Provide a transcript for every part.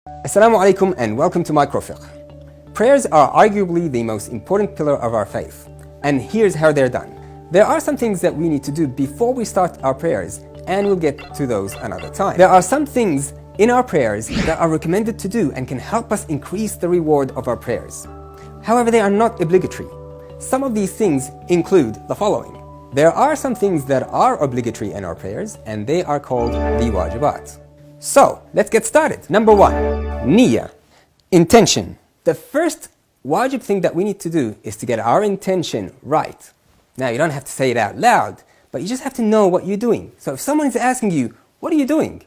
Assalamu alaikum and welcome to Microfiqh. Prayers are arguably the most important pillar of our faith, and here's how they're done. There are some things that we need to do before we start our prayers, and we'll get to those another time. There are some things in our prayers that are recommended to do and can help us increase the reward of our prayers. However, they are not obligatory. Some of these things include the following. There are some things that are obligatory in our prayers, and they are called the wajibat. So, let's get started. Number 1, niyyah, intention. The first wajib thing that we need to do is to get our intention right. Now, you don't have to say it out loud, but you just have to know what you're doing. So if someone is asking you, what are you doing?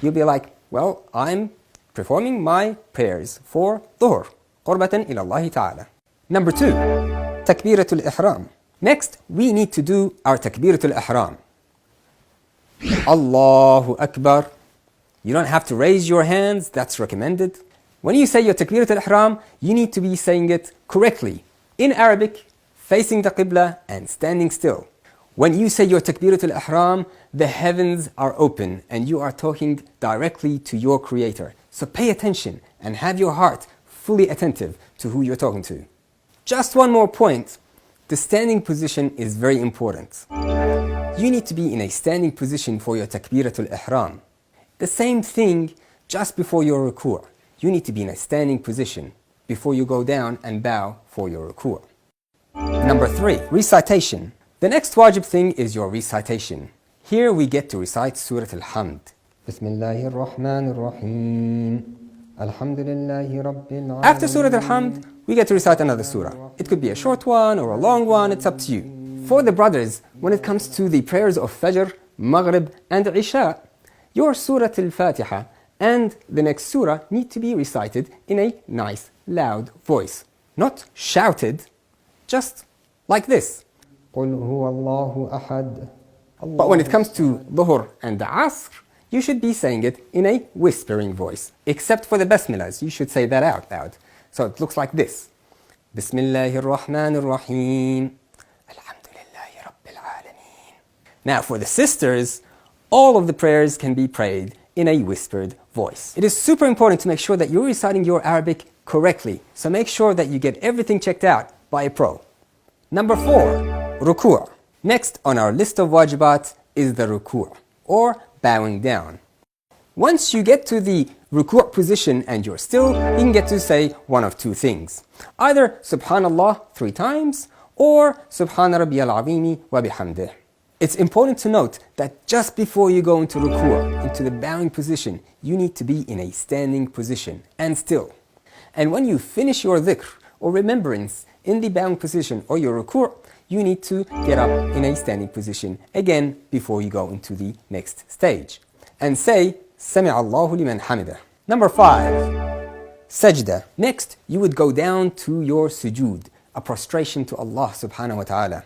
You'll be like, well, I'm performing my prayers for dhuhr, qurbatan ila Allah ta'ala. Number 2, takbiratul ihram. Next, we need to do our takbiratul ihram. Allahu Akbar. You don't have to raise your hands, that's recommended. When you say your takbiratul ihram, you need to be saying it correctly, in Arabic, facing the Qibla and standing still. When you say your takbiratul ihram, the heavens are open and you are talking directly to your Creator. So pay attention and have your heart fully attentive to who you're talking to. Just one more point, the standing position is very important. You need to be in a standing position for your takbiratul ihram. The same thing just before your ruku'. You need to be in a standing position before you go down and bow for your ruku'. Number 3, recitation. The next wajib thing is your recitation. Here we get to recite Surah Al-Hamd. Bismillahir Rahmanir Rahim. Alhamdulillahi Rabbil Alamin. After Surah Al-Hamd, we get to recite another surah. It could be a short one or a long one, it's up to you. For the brothers, when it comes to the prayers of Fajr, Maghrib and Isha, your Surah Al-Fatiha and the next surah need to be recited in a nice, loud voice. Not shouted, just like this. قُلْ هُوَ اللَّهُ أَحَدٌ. But when it comes to Dhuhr and the Asr, you should be saying it in a whispering voice. Except for the Basmalas, you should say that out loud. So it looks like this. Bismillahir Rahmanir Rahim. Alhamdulillahi Rabbil Alameen. Now for the sisters, all of the prayers can be prayed in a whispered voice. It is super important to make sure that you're reciting your Arabic correctly. So make sure that you get everything checked out by a pro. Number 4, ruku'. Next on our list of wajibat is the ruku', or bowing down. Once you get to the ruku' position and you're still, you can get to say one of two things. Either Subhanallah 3 times, or Subhana Rabbiyal Azimi wa bihamdih. It's important to note that just before you go into ruku', into the bowing position, you need to be in a standing position and still. And when you finish your dhikr or remembrance in the bowing position or your ruku', you need to get up in a standing position again before you go into the next stage. And say, Sami' Allahu liman hamidah. Number 5, sajda. Next, you would go down to your sujood, a prostration to Allah subhanahu wa ta'ala.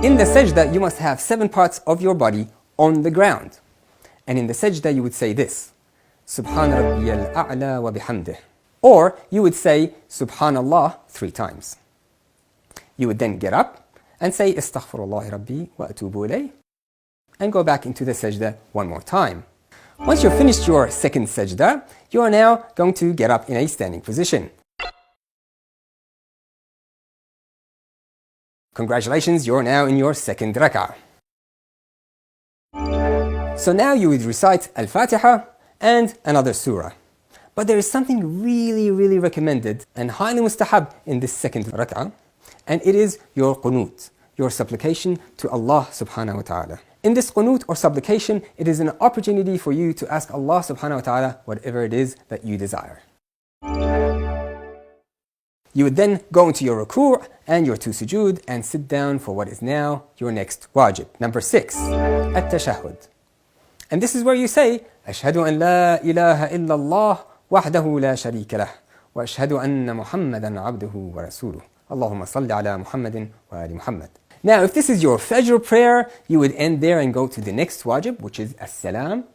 In the sajda, you must have 7 parts of your body on the ground. And in the sajda, you would say this, Subhana Rabbiyal A'la wa bihamdih. Or you would say Subhanallah 3 times. You would then get up and say Astaghfirullah Rabbi wa atubu ilayh and go back into the sajda one more time. Once you've finished your second sajda, you are now going to get up in a standing position. Congratulations, you're now in your second rak'ah. So now you would recite Al-Fatiha and another surah. But there is something really recommended and highly mustahab in this second rak'ah, and it is your qunut, your supplication to Allah subhanahu wa ta'ala. In this qunut or supplication, it is an opportunity for you to ask Allah subhanahu wa ta'ala whatever it is that you desire. You would then go into your ruku' and your 2 sujood and sit down for what is now your next wajib. Number 6, at-tashahhud. And this is where you say, Ashhadu an la ilaha illallah wahdahu la sharika lah, wa ashhadu anna Muhammadan abduhu wa rasuluh. Allahumma salli ala Muhammadin wa ali Muhammad. Now, if this is your Fajr prayer, you would end there and go to the next wajib, which is as-salam.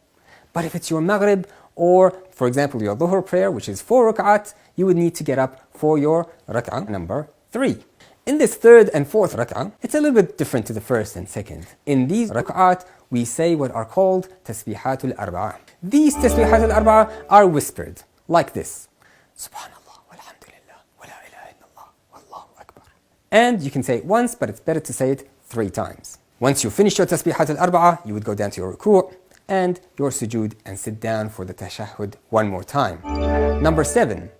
But if it's your Maghrib, or for example your Dhuhr prayer, which is 4 rak'at, you would need to get up for your rak'ah number 3. In this third and fourth rak'ah, it's a little bit different to the first and second. In these rak'at, we say what are called tasbihatul arba'ah. These tasbihatul arba'ah are whispered, like this. Subhanallah, walhamdulillah, wa la ilaha illallah, wallahu akbar. And you can say it once, but it's better to say it 3 times. Once you finish your tasbihat al-arba'ah, you would go down to your ruku' and your sujood and sit down for the tashahhud one more time. Number 7.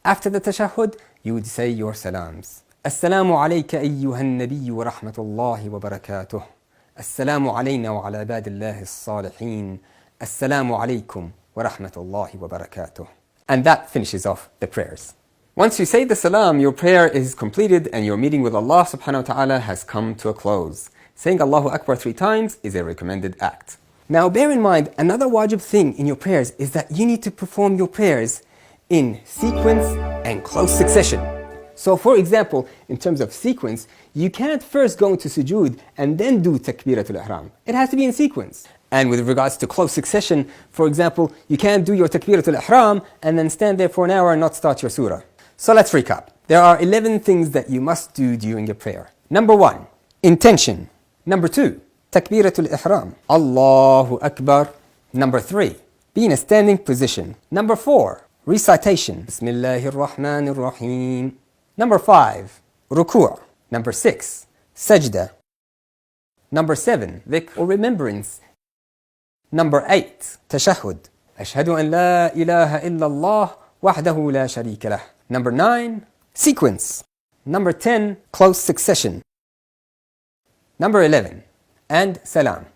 After the tashahhud, you would say your salams. Assalamu alayka ayyuhan nabiyyu wa rahmatullahi wa barakatuh. Assalamu alayna wa ala ibadillahi as-salihin. Assalamu alaykum wa rahmatullahi wa barakatuh. And that finishes off the prayers. Once you say the salam, your prayer is completed and your meeting with Allah subhanahu wa ta'ala has come to a close. Saying Allahu Akbar 3 times is a recommended act. Now bear in mind, another wajib thing in your prayers is that you need to perform your prayers in sequence and close succession. So for example, in terms of sequence, you can't first go into sujood and then do takbiratul ihram. It has to be in sequence. And with regards to close succession, for example, you can't do your takbiratul ihram and then stand there for an hour and not start your surah. So let's recap. There are 11 things that you must do during a prayer. Number 1, intention. Number 2, takbiratul ihram. Allahu Akbar. Number 3, be in a standing position. Number 4, recitation. Bismillahir Rahmanir Rahim. Number 5, ruku'. Number 6, sajda. Number 7, dhikr or remembrance. Number 8, tashahhud. Ashhadu an la ilaha illallah wahdahu la sharika lah. Number 9, sequence. Number 10, close succession. Number 11, and salam.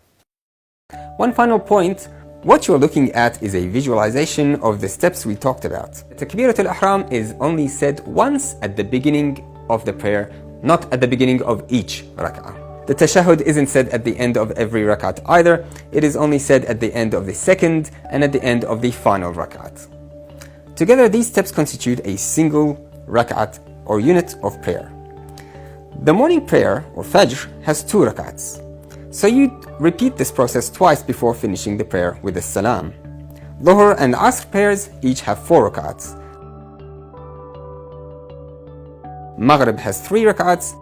One final point, what you're looking at is a visualization of the steps we talked about. Takbiratul ihram is only said once at the beginning of the prayer, not at the beginning of each rak'ah. The tashahhud isn't said at the end of every rak'at either, it is only said at the end of the second and at the end of the final rak'at. Together these steps constitute a single rak'at or unit of prayer. The morning prayer, or fajr, has 2 rak'ats. So you repeat this process twice before finishing the prayer with the salam. Dhuhr and Asr prayers each have 4 rak'ats. Maghrib has 3 rak'ats.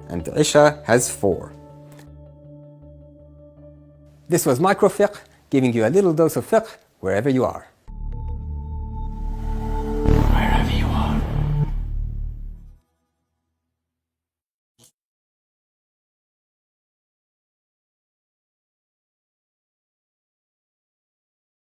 And Isha has 4. This was Micro Fiqh, giving you a little dose of fiqh wherever you are.